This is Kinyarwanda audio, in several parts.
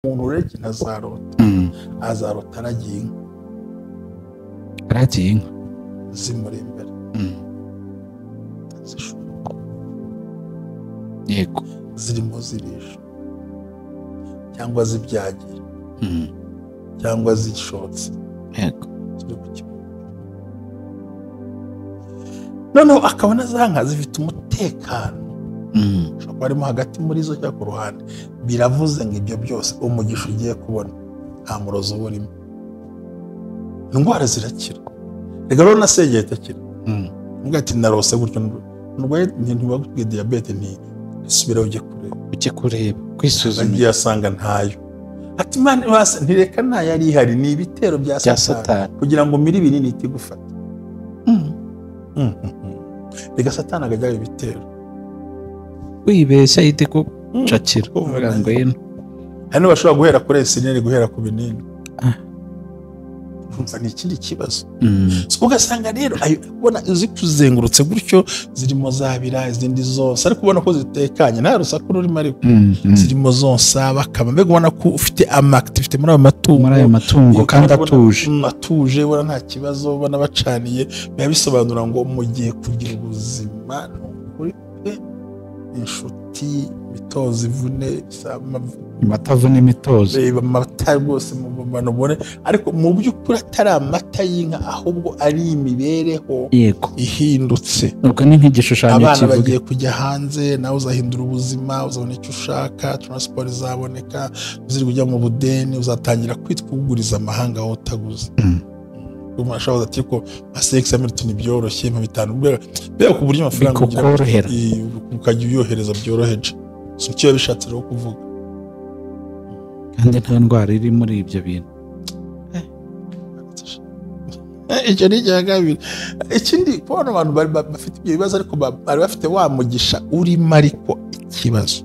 umuntu ureke ntazarota azarota aragiye inka zimuri imbere yego zirimo zirisha cyangwa zibyagiye cyangwa zishotse yego noneho akabona za nka zifite umutekano ushobora arimo hagati muri zo cyangwa ku ruhande biravuze ngo ibyo byose umugisha ugiye kubona nta murozo burimo indwara zirakira rega rero nasengeye itakira nubwo ati narose gutyo ndwaye ntibagutwiye diabete ntisubire ujye kureba kwisuzuma agiye asanga ntayo ati mani base ntireka ntayo ari ihari ni ibitero bya satani kugira ngo miri binini itigufata rega satani agajya ibitero wibeshya yite ko cakira uvuga ngo yino hano bashobora guhera kuri esineri guhera ku binini kumva ni ikindi kibazo ugasanga rero ubona zikuzengurutse gutyo zirimo zabira izindi zose ariko ubona ko zitekanye nta rusaku rurimo ariko zirimo zonsa bakaba mbega ubona ko ufite amakitivite muri ayo matungo kandi atuje ubona nta kibazo ubona bacaniye biba bisobanura ngo mugiye kugira ubuzima n'ukuri pe inshuti imitozo ivune amatavune imitozo reba amata rwose mu bantu bone ariko mu by'ukuri atari amata y'inka ahubwo ari imibereho ihindutse ubwo ni nk'igishushanyo kivuga abana bagiye kujya hanze nawe uzahindura ubuzima uzabona icyo ushaka transport izaboneka uziri kujya mu budeni uzatangira kwitwa uguriza amahanga aho utaguze umashaka ati ko asex Hamilton byoroshye mu bitanu bega ku buryo amafaranga ukajya uyohereza byoroheje so cyo bishatse rero kuvuga kandi nta ndwara iri muri ibyo bintu icyo ni cyagabiri ikindi kubona abantu bafite ibyo bibazo ariko bari bafite wamugisha urimo ariko ikibazo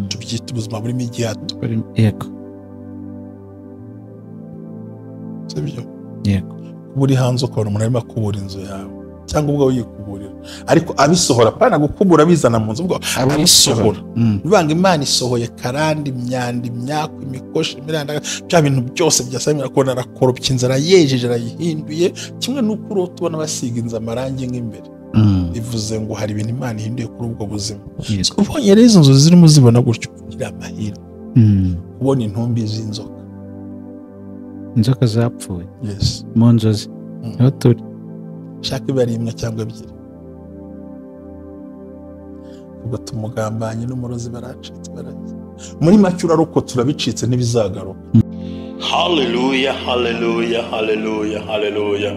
tubyita ubuzima burimo igihato yego sibyo yego buri hanze ukabona umuntu arimo akubura inzu yawe cyangwa ubwo yikuburira ariko abisohora pana gukubura bizana mu nzu ubwo abisohora bivanga Imana isohoye karandi imyanda imyaku imikoshi imiranda bya bintu byose byasamira ko narakoropye inzara yejeje arayihinduye kimwe n'uko urota ubona basiga inzu amarangi nk'imbere bivuze ngo hari ibintu Imana ihinduye kuri ubwo buzima ubonye rero izo nzu zirimo zibona gutyo kugira amahirwe kubona intumbi inzoka zapfuye yes mu nzozi niho turi shaka ibari imwe cyangwa ebyiri ubwo tumugambanye n'umurozi baracitse baragiye muri make uraruko turabicitse n'ibizagaruka haleluya haleluya haleluya haleluya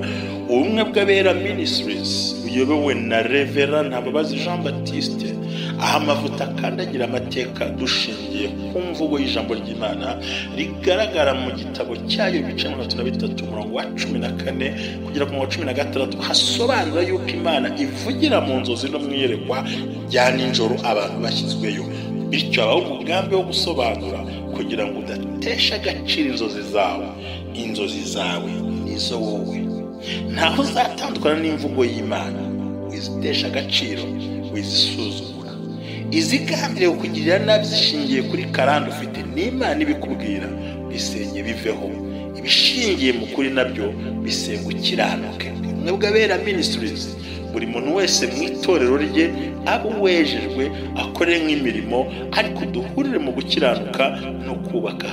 ubumwe bw'abera ministries uyobowe na Reverend Ntababazi Jean Baptiste aha amavuta akandagira amateka dushingiye ku mvugo y'ijambo ry'Imana rigaragara mu gitabo cyayo bice 33 umurongo wa 14 kugera ku 16 hasobanura yuko Imana ivugira mu nzozi no mwiyerekwa rya nijoro abantu bashyizweyo bityo abaho umugambi wo gusobanura kugira ngo udatesha agaciro inzozi zawe nizo wowe ntaho uzatandukana n'imvugo y'Imana wizitesha agaciro wizisuzugura izigambiriye kukugirira nabi zishingiye kuri karande ufite n'Imana ibikubwira bisenye biveho ibishingiye mu kuri nabyo bisenga ukiranuke umwe bw'abera ministries buri muntu wese mu itorero rye abo wejejwe akore nk'imirimo ariko duhurire mu gukiranuka no kubaka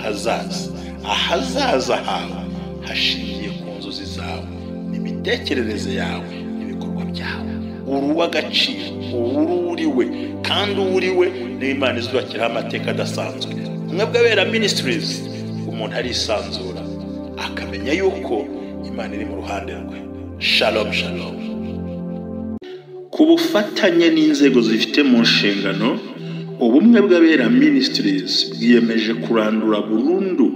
ahazaza hawe hashingiye ku nzozi zawe n'imitekerereze yawe n'ibikorwa byawe uruwa agaciro uriwe kandi uriwe n'Imana izubakiraho amateka adasanzwe umwe bw'abera ministries umuntu arisanzura akamenya yuko Imana iri mu ruhande rwe shalom shalom ku bufatanye n'inzego zifite mu nshingano ubumwe bw'abera ministries bwiyemeje kurandura burundu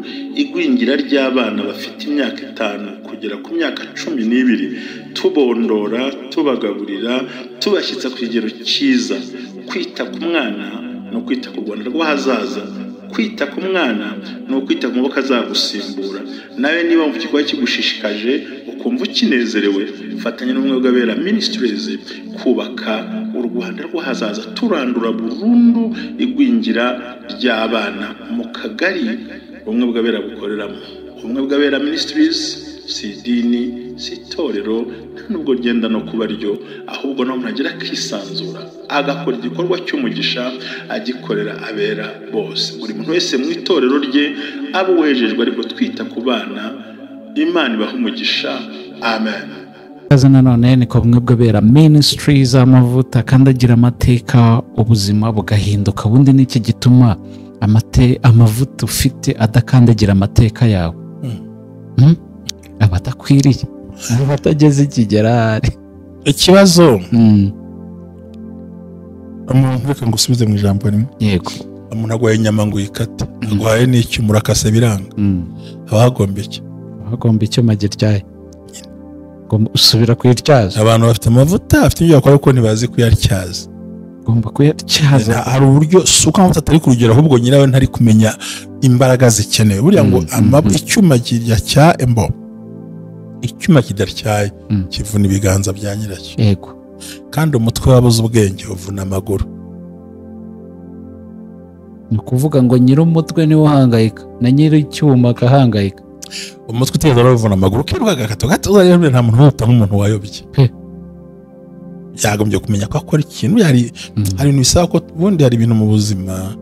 igwingira ry'abana bafite imyaka 5 kugera ku myaka 12 tubondora tubagaburira tubashyitsa ku kigero cyiza kwita ku mwana no kwita ku Rwanda rw'ahazaza kwita ku mwana no kwita ku maboko azagusimbura nawe niba mu kigo kigushishikaje ukumva ukinezerewe fatanya n'ubumwe bw'abera ministries kubaka u Rwanda rw'ahazaza turandura burundu igwingira ry'abana mu kagari ubumwe bw'abera bukoreramo. Ubumwe bw'abera ministries si idini, si itorero, nta nubwo ryenda no kuba ryo, ahubwo no umuntu agira akisanzura agakora igikorwa cy'umugisha agikorera abera bose. Buri muntu wese mu itorero rye abo wejejwe, ariko twita ku bana Imana ibaha umugisha. Amen. Kaza nanone ni ko bumwe bw'abera ministries amavuta kandi agira amateka, ubuzima bugahinduka. Ubundi niki gituma amavuta ufite adakandagira amateka yawe? Abadakwiriye, abatageze ikigerari. Ikibazo umuntu reka ngusubize mu ijambo rimwe. Yego. Umuntu agwaye inyama ngo yikate, agwaye n'iki murakase biranga. Abagomba iki? Abagomba icyuma gityaye. Gomba usubira kuyityaza. Abantu bafite amavuta, afite ibyo bakora ko ntibazi kuyatyaza. Gomba kuyatyaza. Hari uburyo suka amavuta atari kurugera, ahubwo nyirawe ntari kumenya imbaraga zikenewe. Buriya ngo icyuma kirya embo. Icyuma kidatyaye kivuna ibiganza bya nyiracyo. Yego. Kandi umutwe wabuze ubwenge uvuna amaguru. Ni ukuvuga ngo nyiri umutwe niwe uhangayika na nyiri icyuma akahangayika. Umutwe utigeze uravuna amaguru, ukiruka gato rero nta muntu wita nk'umuntu wayobye. Yagombye kumenya ko akora ikintu. Hari ibintu bisaba ko ubundi, hari ibintu mu buzima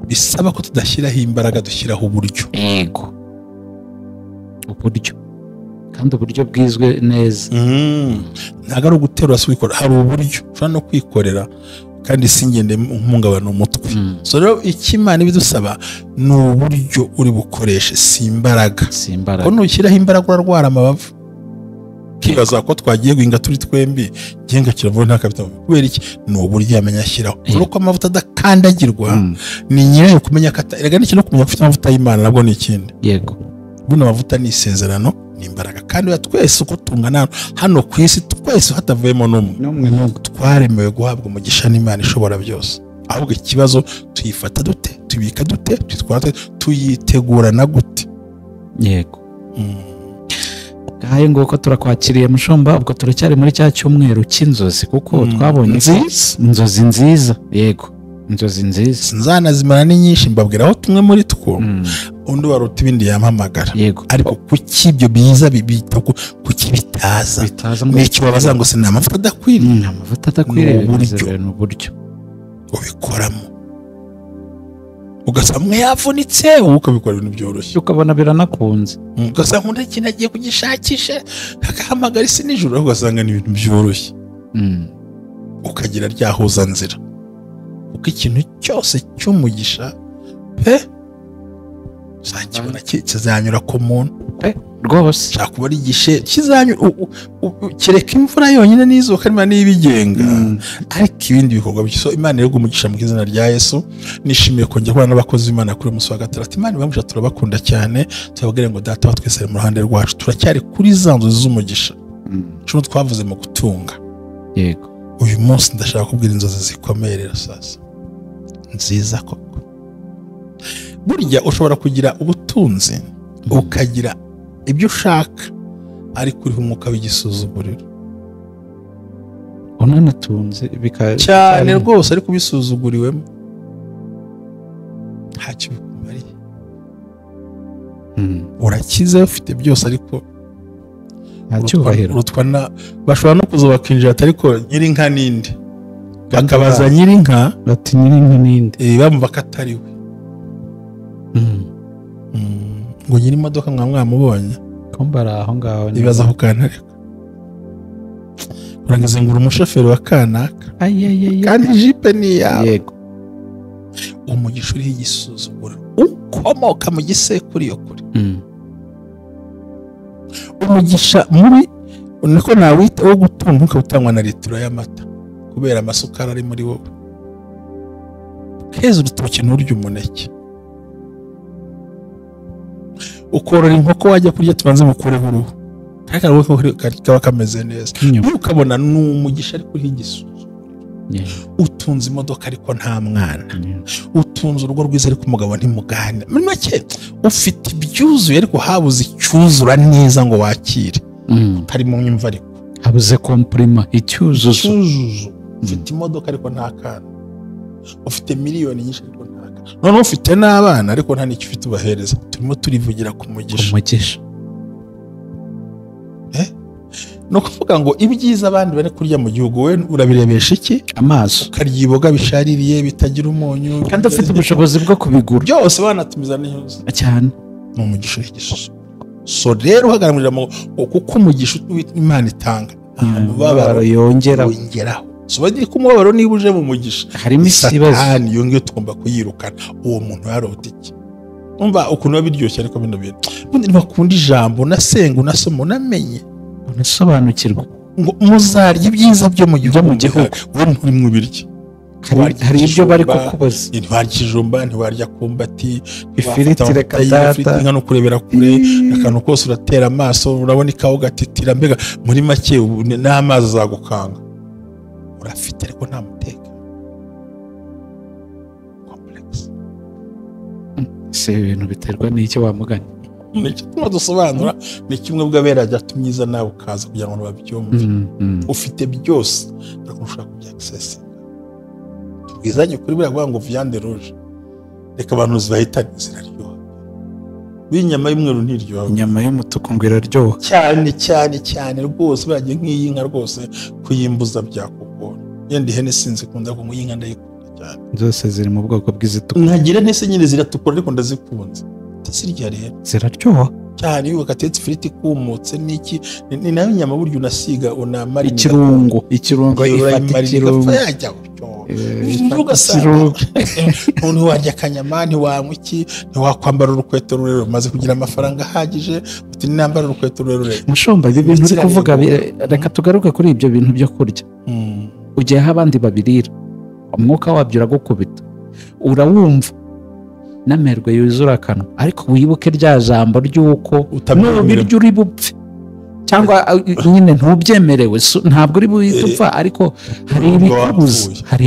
bisaba ko tudashyiraho imbaraga, dushyiraho uburyo. Yego. Uburyo. Kandi uburyo bwizwe neza. Ntabwo ari uguterura si wikora, hari uburyo ushobora no kwikorera kandi singende mpungabana umutwe. So rero ikimana ibidusaba ni uburyo uri bukoreshe, si imbaraga. Ko nushyiraho imbaraga urarwara amabavu. Kibaza ko twagiye guhinga turi twembi, genga kiravuye ntakabitamo. Kubera iki? Ni uburyo yamenya ashyiraho. Kuko amavuta adakandagirwa ni nyirayo kumenya kata. Erega n'iki no kumenya ufite amavuta y'Imana nabwo ni ikindi. Yego. Buno amavuta ni isezerano, ni imbaraga. Kandi ya twese uko tungana hano ku isi, twese hatavuyemo n'umwe twaremewe guhabwa umugisha n'Imana ishobora byose. Ahubwo ikibazo tuyifata dute, tubika dute, twitwara tuyitegurana gute. Yego. Gahe nguko turakwakiriye mushomba, ubwo turacyari muri cya cyumweru cy'inzozi, kuko twabonye inzozi nziza. Yego. Inzozi nziza sinzanazimana ni nyinshi, mbabwiraho tumwe muri two. Undi waruta ibindi yampamagara. Yego. Ariko kuki ibyo biza bibita kuki bitaza n'icyo babaza ngo sina amavuta adakwiriye. Amavuta adakwiriye ni uburyo ubikoramo, ugasanga umwe yavunitse, ukabikora ibintu byoroshye, ukabona biranakunze. Ugasanga undi ikintu agiye kugishakisha akahamagara isi nijoro, ugasanga ni ibintu byoroshye. Ukagira ryahuza nzira. Uko ikintu cyose cy'umugisha uzakibona kizanyura ku muntu rwose. Shaka kuba ari igishe kizanyura, kereka imvura yonyine n'izuba karima n'ibigenga, ariko ibindi bikorwa byose Imana iri umugisha mu izina rya Yesu. Nishimiye kongera kubana n'abakozi b'Imana kuri umunsi wa gatandatu. Imana ibamusha, turabakunda cyane, tubabwire ngo data wa twese ari mu ruhande rwacu. Turacyari kuri za nzozi z'umugisha cyo twavuze mu gutunga. Yego. Uyu munsi ndashaka kubwira inzozi zikomerera sasa nziza koko. Burya ushobora kugira ubutunzi ukagira ibyo ushaka, ariko uriho umwuka w'igisuzuguriro. Unanatunze cyane rwose, ariko ubisuzuguriwemo ntacyo bikumariye. Urakize ufite byose, ariko bashobora no kuza bakinjira, ariko nyirinka ninde, bakabaza nyirinka bati nyirinka ninde, bamva ko atari we. Ngo nyiri imodoka mwamubonye ko mbara aho ngaho, nibaza aho kanareka urangeze ngo umushoferi wa kanaka, kandi jipe ni yawe. Yego. Umugisha uriho igisuzuguro ukomoka mu gisekuru yo kuri. Umugisha muri niko nawita wo gutunga, ukawutangwa na litiro y'amata kubera amasukari ari muri wowe. Keza urutoki n'urya umuneke, ukorora inkoko, wajya kurya tubanze mukureho uruhu, kaba kameze neza. Ukabona n'umugisha ariko uriho igisuzuguro. Utunze imodoka ariko nta mwana, utunze urugo rwiza ariko umugabo ntimugane. Muri make ufite ibyuzuye, ariko habuze icyuzura neza ngo wakire. Utari mu nyumva, ariko habuze komprima, icyuzuzo. Ufite imodoka ariko nta kana, ufite miliyoni nyinshi ariko nta kana. none ufite n'abana ariko nta n'icyo ufite ubahereza. Turimo turivugira ku mugisha. No kuvuga ngo ibyiza abandi bari kurya mu gihugu we urabirebesha iki? Amaso. Ukarya iboga bishaririye bitagira umunyu kandi ufite ubushobozi bwo kubigura byose banatumiza n'ihuza cyane. Ni umugisha w'igisha. So rero uhagararira kuko umugisha Imana itanga umubabaro yongeraho. So bagiye ko umubabaro niba uje mu mugisha harimo ikibazo Satani yongeye tugomba kuyirukana. Uwo muntu yarota iki? Umva ukuntu babiryoshye ariko bino bintu bundi ntibakunda ijambo nasenga unasoma unamenye unasobanukirwa ngo muzarya ibyiza byo mu gihugu wowe nturi mu biryo. Hari ibyo bari kukubaza. Ntiwarya ikijumba, ntiwarya kumbati, ifiriti reka data, nka no kurebera kure akantu kose uratera amaso urabona ikaho gatitira, mbega muri make n'amazi azagukanga. Urafite ariko nta muteka complex. Se ibintu biterwa n'icyo wamuganye. Nicyo tuma dusobanura ni kimwe bw'abera byatumyiza nawe ukaza kugira ngo babyumve. Ufite byose ariko ushaka kubya access. Tubwizanye kuri buriya ngo viande rouge reka abantu zibahitane ziraryoha. B'inyama y'umweru ntiryoha. Inyama y'umutuku ngo iraryoha cyane rwose bagiye nk'iyinka rwose kuyimbuza byakugora. Yenda ihene sinzi kunda ko nk'iyinka ndayikunda cyane. Zose ziri mu bwoko bw'izitukura. Ntagira ntese nyine ziratukura ariko ndazikunze. Sirya rero ziraryoha cyane. Iyo gatetse ifiriti kumutse n'iki ni nayo nyama buryo unasiga unamara ikirungo ifata ikirungo yajya umuntu warya akanyama ntiwanywa iki ntiwakwambara urukweto rurerure maze kugira amafaranga ahagije uti nambara urukweto rurerure. Mushomba ibi bintu uri kuvuga reka tugaruke kuri ibyo bintu byo kurya. Ugiye aho abandi babirira umwuka wabyo uragukubita urawumva n'amerwe yuzura akanwa ariko wibuke rya jambo ry'uko nubirya uri bupfe cyangwa nyine ntubyemerewe ntabwo uri bupfa ariko hari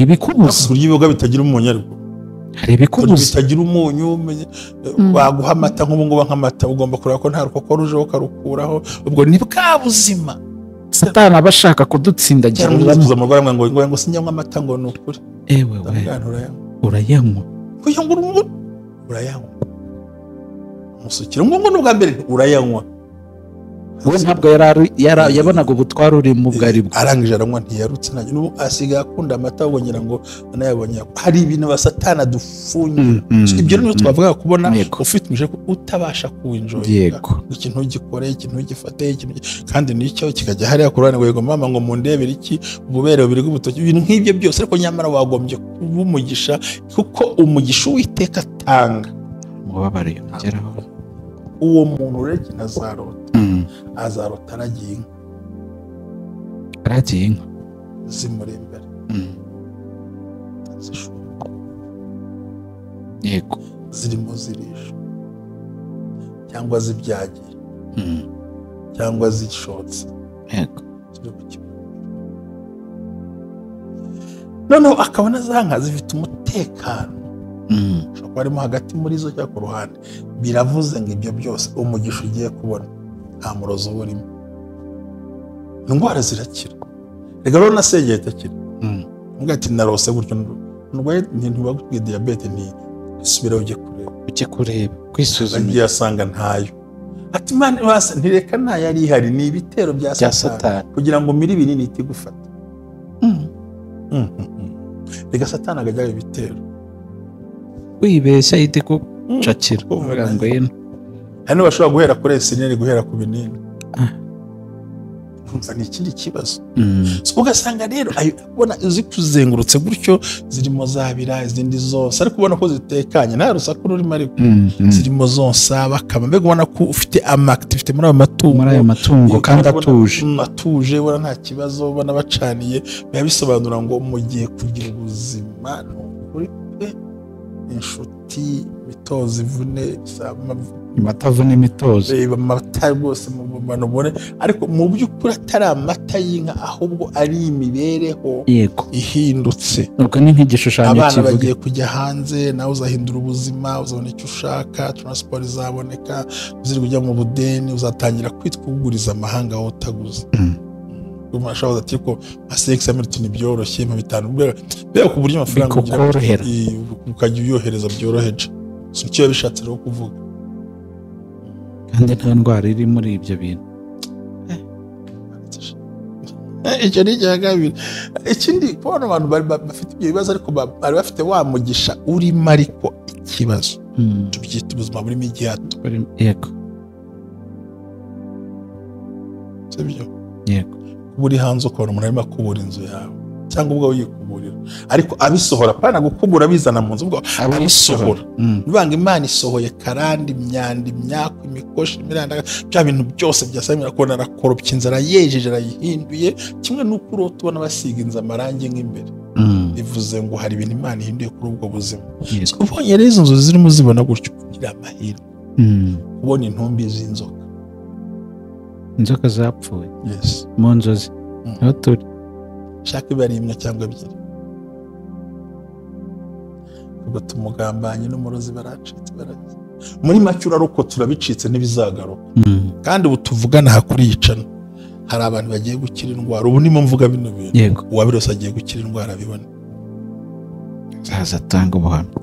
ibikubuza kurya ibiboga bitagira umunyu ariko hari ibikubuza bitagira umunyu baguha amata nk'ubungubu nk'amata ugomba kureba ko nta rukoko rujeho karukuraho. Ubwo ni bwa buzima Satani aba ashaka kudutsindagira ngo sinyanywa amata ngo ni ukuri. Ewe urayanywa umusukira ngo n'ubwa mbere urayanywa. we ntabwo yabonaga ubutware uri mu bwari bwe. Arangije aranywa ntiyarutse nanjye n'ubu asigaye akunda amata wongera ngo anayabonye. Hari ibintu basatana dufunye. Ibyo niyo twavuga kubona ufite umuje utabasha kuwinjoyinga ikintu ugikore ikintu ugifate kandi nicyo kikajya hariya kurana ngo mama ngo mundebere iki ububere bubiri bw'ubutoki ibintu nk'ibyo byose ariko nyamara wagombye kuba umugisha kuko umugisha Uwiteka atanga mubabare yongeraho. Uwo muntu rero azarota aragiye inka zimuri imbere yego zirimo zirisha cyangwa zibyagiye cyangwa zishotse yego noneho akabona za nka zifite umutekano ushobora kuba arimo hagati muri zo cyangwa ku ruhande. Biravuze ngo ibyo byose umugisha ugiye kubona nta murozo urimo. Indwara zirakira. Rega rero nasengeye itakira. Mbwa ati narose gutyo ndwaye ntibagutwiye diabete ntisubira ujye kureba kwisuzuma. Agiye asanga ntayo. Ati Imana wase ntireka ntayo ari ihari ni ibitero bya Satani kugira ngo miri binini itigufata. Rega Satani agajya ibitero. Wibeshya yite ko cakira uvuga ngo yino hano bashobora guhera kuri esineri guhera ku binini. Kumva ni ikindi kibazo. Ugasanga rero ubona zikuzengurutse gutyo zirimo zabira izindi zose ariko ubona ko zitekanye nta rusaku rurimo ariko zirimo zonsa bakaba mbega ubona ko ufite activity muri ayo matungo kandi atuje ubona nta kibazo ubona bacaniye biba bisobanura ngo mugiye kugira ubuzima n'ukuri pe inshuti mitozi ivune amatavune imitozo amata rwose mu bantu ariko mu by'ukuri atari amata y'inka ahubwo ari imibereho ihindutse. Nuko ni nk'igishushanyo kivuga abana bagiye kujya hanze nawe uzahindura ubuzima uzabona icyo ushaka transport izaboneka uziri kujya mu budeni uzatangira kwitwa uguriza amahanga aho utaguze. umashaho ati ko sex Hamilton byoroshye mu bitanu bera ku buryo amafaranga bikorohera ukajya uyohereza byoroheje so cyo bishatse rero kuvuga kandi nta ndwara iri muri ibyo bintu icyo ni icyagabiri ikindi kubona abantu bafite ibyo bibazo ariko bari bafite wa mugisha urimo ariko ikibazo tubyita ubuzima burimo igihato yego sibyo yego buri hanze ukabona umuntu arimo akubura inzu yawe cyangwa ubwo yikuburira ariko abisohora pana gukubura bizana mu nzu ubwo abisohora nibanga Imana isohoye karandi imyanda imyako imikoshi imiranda bya bintu byose byasamira kubona arakoropya inzara yejeje arayihinduye kimwe n'uko urota ubona basiga inzu amarangi nk'imbere bivuze ngo hari ibintu Imana ihinduye kuri ubwo buzima ubonye rero izo nzu zirimo zibona gutyo kugira amahirwe kubona intumbi z'inzoka inzoka zapfuye yes mu nzozi aho turi shaka ibari imwe cyangwa ebyiri ubwo tumugambanyi n'umurozi baracitse baragize muri macura ruko turabicitse n'ibizagaruka kandi ubu tuvugana hakuri yicana hari abantu bagiye gukira indwara ubu nimo mvuga bino bintu yego uwabirose agiye gukira indwara bibona zaza tanga ubuhamya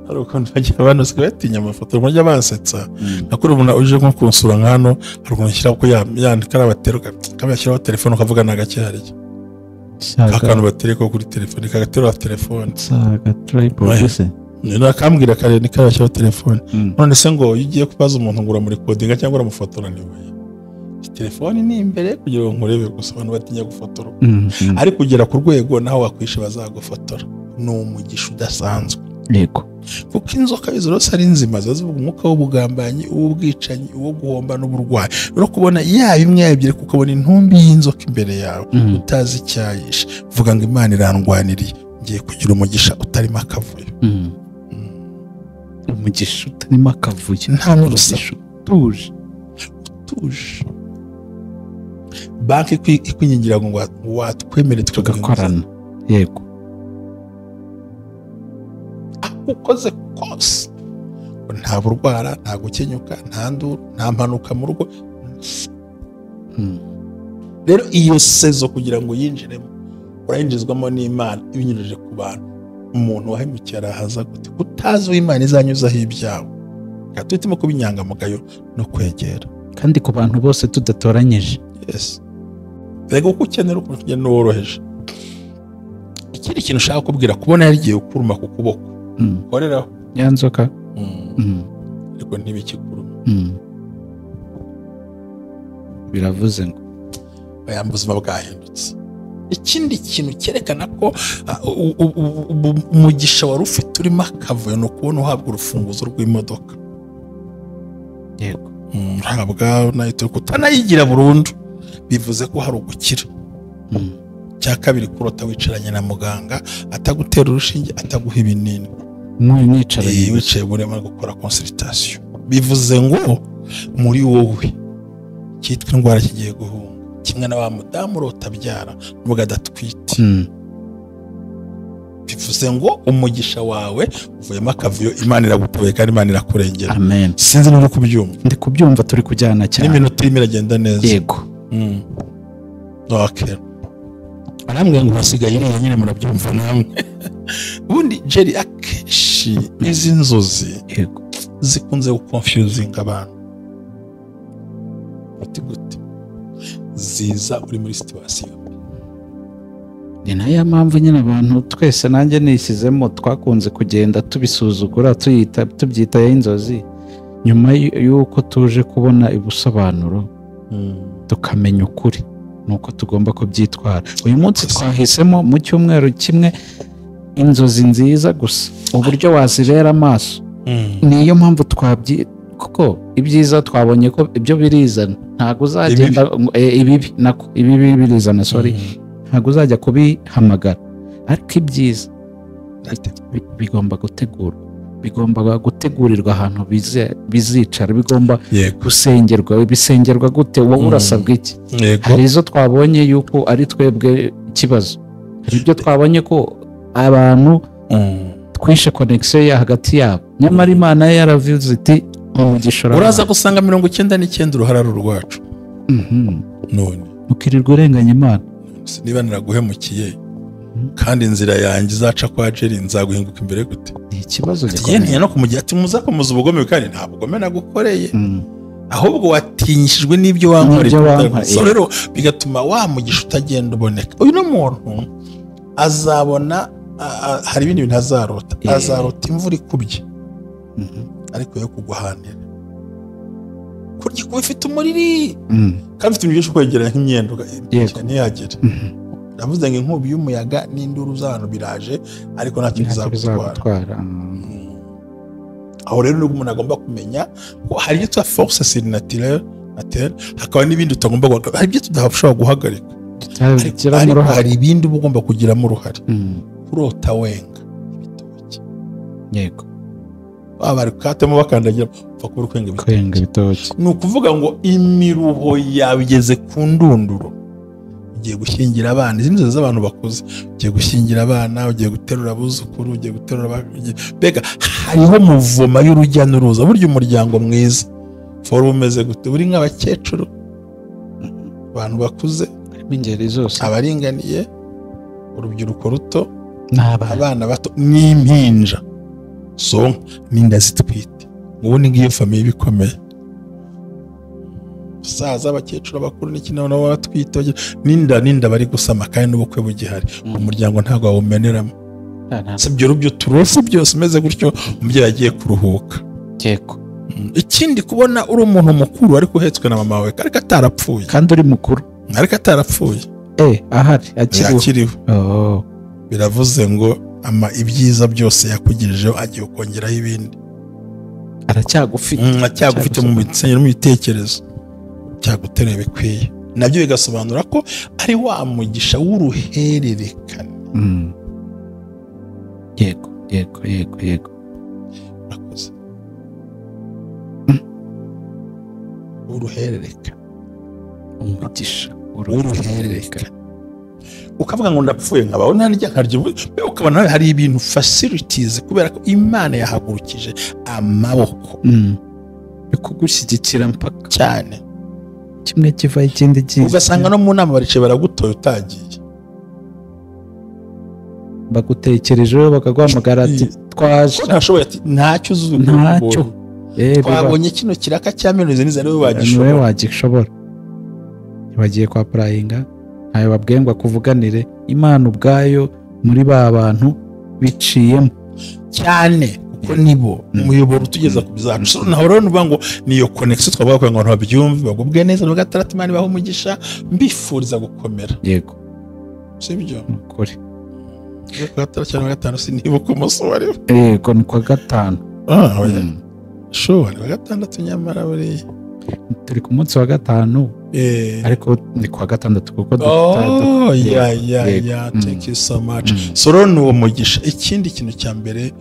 hari ukuntu bagira abantu batinya amafoto mujya bansetsa nakuri umuntu uje nko kunsura nkano hari ukuntu nshyira ko yandika arabateruka kabashyiraho telefone ukavugana gake harya akantu batereka kuri telefone kagaterura telefone saga tripod se nakambwira kare ni kabashyiraho telefone none se ngo iyo ugiye kubaza umuntu ngura muri kodinga cyangwa uramufotora niwe telefone ni imbere kugira ngo nkurebe gusa abantu batinya gufotora ari kugera ku rwego naho wakwishe bazagufotora ni umugisha udasanzwe yego kuko inzoka zose ari nzima zivuga umwuka w'ubugambanyi uw'ubwicanyi uwo guhomba n'uburwayi rero kubona yaba imwe yabyire kukabona intumbi y'inzoka imbere yawe utazi icyayishe vuga ngo Imana irandwaniriye ngiye kugira umugisha utarimo akavuyo umugisha utarimo akavuyo nta n'urusaku utuje banki ikwingingira ngo watwemere tugakorana yego ukoze kose nta burwara nta gukenyuka nta nduru nta mpanuka mu rugo rero iyo sezo kugira ngo yinjiremo urayinjizwamo n'Imana ibinyujije ku bantu umuntu wahemukiye arahaza gute utazi Imana izanyuzaho ibyawe tuhitemo kuba inyangamugayo no kwegera kandi ku bantu bose tudatoranyije yes rego uko ukenera ukuntu ugenda woroheje ikindi kintu ushaka kubwira kubona yarigiye ukuruma ku kuboko koreraho ya nzoka ariko ntibikikuruma biravuze ngo aya buzima bwahindutse ikindi kintu cyerekana ko umugisha wari ufite urimo akavuyo no kubona uhabwa urufunguzo rw'imodoka yego uhabwa nahita kutanayigira burundu bivuze ko hari ugukira cya kabiri kurota wicaranye na muganga atagutera urushinge ataguha ibinini mwicaranye wicaye burema gukora consultation bivuze ngo muri wowe cyitwa indwara kigiye guhunga kimwe na wa mudamu urota byara nubwo adatwite bivuze ngo umugisha wawe uvuyemo akavuyo Imana iragutoye kandi Imana irakurengera amen sinzi no kubyumva ndi kubyumva turi kujyana cyane n'iminota irimo iragenda neza yego okay arambwira ngo basigaye nyine murabyumva namwe ubundi Jerry akeshi izi nzozi yego zikunze guconfusing abantu gute ziza uri muri situation ni nayo mpamvu nyine abantu twese nanjye nishyizemo twakunze kugenda tubisuzugura tubyita inzozi nyuma y'uko tuje kubona ubusobanuro tukamenya ukuri nuko tugomba kubyitwara uyu munsi twahisemo mu cyumweru kimwe inzozi nziza gusa uburyo wazibera amaso niyo mpamvu kuko ibyiza twabonye ko ibyo birizana ntabwo uzagenda ibibi birizana ntabwo uzajya kubihamagara ariko ibyiza bigomba gutegurirwa ahantu bizicara bigomba gusengerwa bisengerwa gute wowe urasabwa iki hari izo twabonye yuko ari twebwe ikibazo hari ibyo twabonye ko abantu twishe connection ya hagati yabo nyamara Imana yaravuze iti uraza gusanga 99% uruhara rwacu none ukirirwa urenganya Imana. niba naraguhemukiye kandi inzira yanjye izaca kwa Jerry nzaguhinguka imbere gute? Ni ikibazo gikomeye. Ntiya no kumugira ati muzakomuza ubugome kandi nta bugome nagukoreye. Ahubwo watinyishijwe n'ibyo wankoreye. So rero bigatuma wa mugisha utagenda uboneka. Uyu no muntu azabona hari ibindi bintu azarota. Azarota imvura ikubye. Ariko yo kugwahanira. Kurya kuba ifite umuriri. Kandi ifite ibintu byo kwegeranya nk'imyendo ntiyagere. Ndavuze ngo inkubi y'umuyaga n'induru z'abantu biraje ariko nta kintu bizagutwara. Aho rero nubwo umuntu agomba kumenya ko hari ibyo twa force surnaturelle hakaba n'ibindi utagomba guhagarika. Hari ibyo tudashobora guhagarika. Ariko hari ibindi uba ugomba kugiramo uruhare. Kurota wenga ibitoki. Yego. Bari katemo bakandagira upfa kubura kwenga ibitoki. Ni ukuvuga ngo imiruho yabigeze ku ndunduro. Ugiye gushyingira abana, izindi z'abantu bakuze, ugiye gushyingira abana, ugiye guterura abuzukuru, ugiye guterura bega hariho muvoma y'urujya n'uruza. Burya umuryango mwiza foro umeze gute? Buri nk'abakecuru, abantu bakuze, ingeri zose, abaringaniye, urubyiruko ruto, abana bato n'impinja, so n'inda zitwite. Ubundi ngiyo famiye bikomeye. Saza abakecuru abakuru n'ikindi nabo batwite n'inda bari gusama kandi n'ubukwe bugihari. Umuryango ntago wawumeneramo. Sibyo rubyo turose byose umeze gutyo umubyeyi agiye kuruhuka. Yego. Ikindi kubona uri umuntu mukuru ariko uhetswe na mama wawe ariko atarapfuye. Kandi uri mukuru ariko atarapfuye. Ahari akiriho. Biravuze ngo ibyiza byose yakugirijeho agiye kongeraho ibindi. Aracyagufite mu bitsenyero mu bitekerezo. Cyagutereye bikwiye. Nabyo bigasobanura ko ari wa mugisha w'uruhererekane. Yego. Urakoze. Uruhererekane. Umugisha w'uruhererekane. Ukavuga ngo ndapfuye nkabaho ntarya nkarya, ukabona hari ibintu facilities kubera ko Imana yahagurukije amaboko yo kugushyigikira mpaka cyane. Kimwe kiva ikindi kiza. Ugasanga no mu nama barice baragutoye utagiye. Bagutekerejeho bakaguhamagara ati twaje. Ntashoboye ati ntacyo uzuye. Ntacyo. Twabonye kino kiraka cya miliyoni nizo niwe wagishobora. Bagiye kwa prayinga ntayo babwiye ngo akuvuganire. Imana ubwayo muri ba bantu biciyemo cyane kuko nibo umuyoboro utugeza ku bizacu. So naho rero nuvuga ngo niyo connection twavuga ko ngo ntabyumve bagubwe neza no gatandatu Imana baho umugisha mbifuriza gukomera. Yego. Sibyo? Ukuri. Gatandatu cyangwa gatanu sinibuka umunsi wari. Yego ni kwa gatanu. Oya. Sure, wa gatandatu nyamara buri turi ku munsi wa gatanu. Ariko ni kwa gatandatu kuko thank you so much. So rero nuwo mugisha. Ikindi kintu cya mbere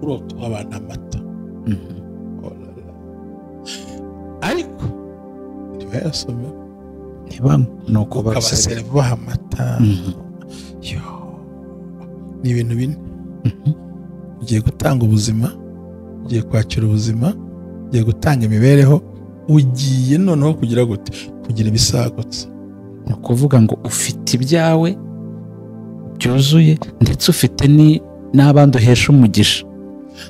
urota abana amata. Ariko ntibasome nuko bakasere baha amata. Ni ibintu bine. Ugiye gutanga ubuzima, ugiye kwakira ubuzima, ugiye gutanga imibereho, ugiye noneho kugira gute? Kugira ibisagutse. Ni ukuvuga ngo ufite ibyawe byuzuye ndetse ufite n'abandi uhesha umugisha.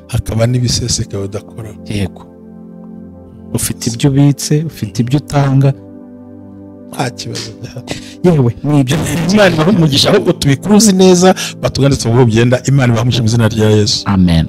Hakaba n'ibiseseka udakora. Yego. Ufite ibyo ubitse, ufite ibyo utanga. Nta kibazo byahari. Yewe nibyo Imana ibaha umugisha ahubwo tubikuruzi neza batuganditse ubwo byenda. Imana ibaha umugisha mu izina rya Yesu. Amen.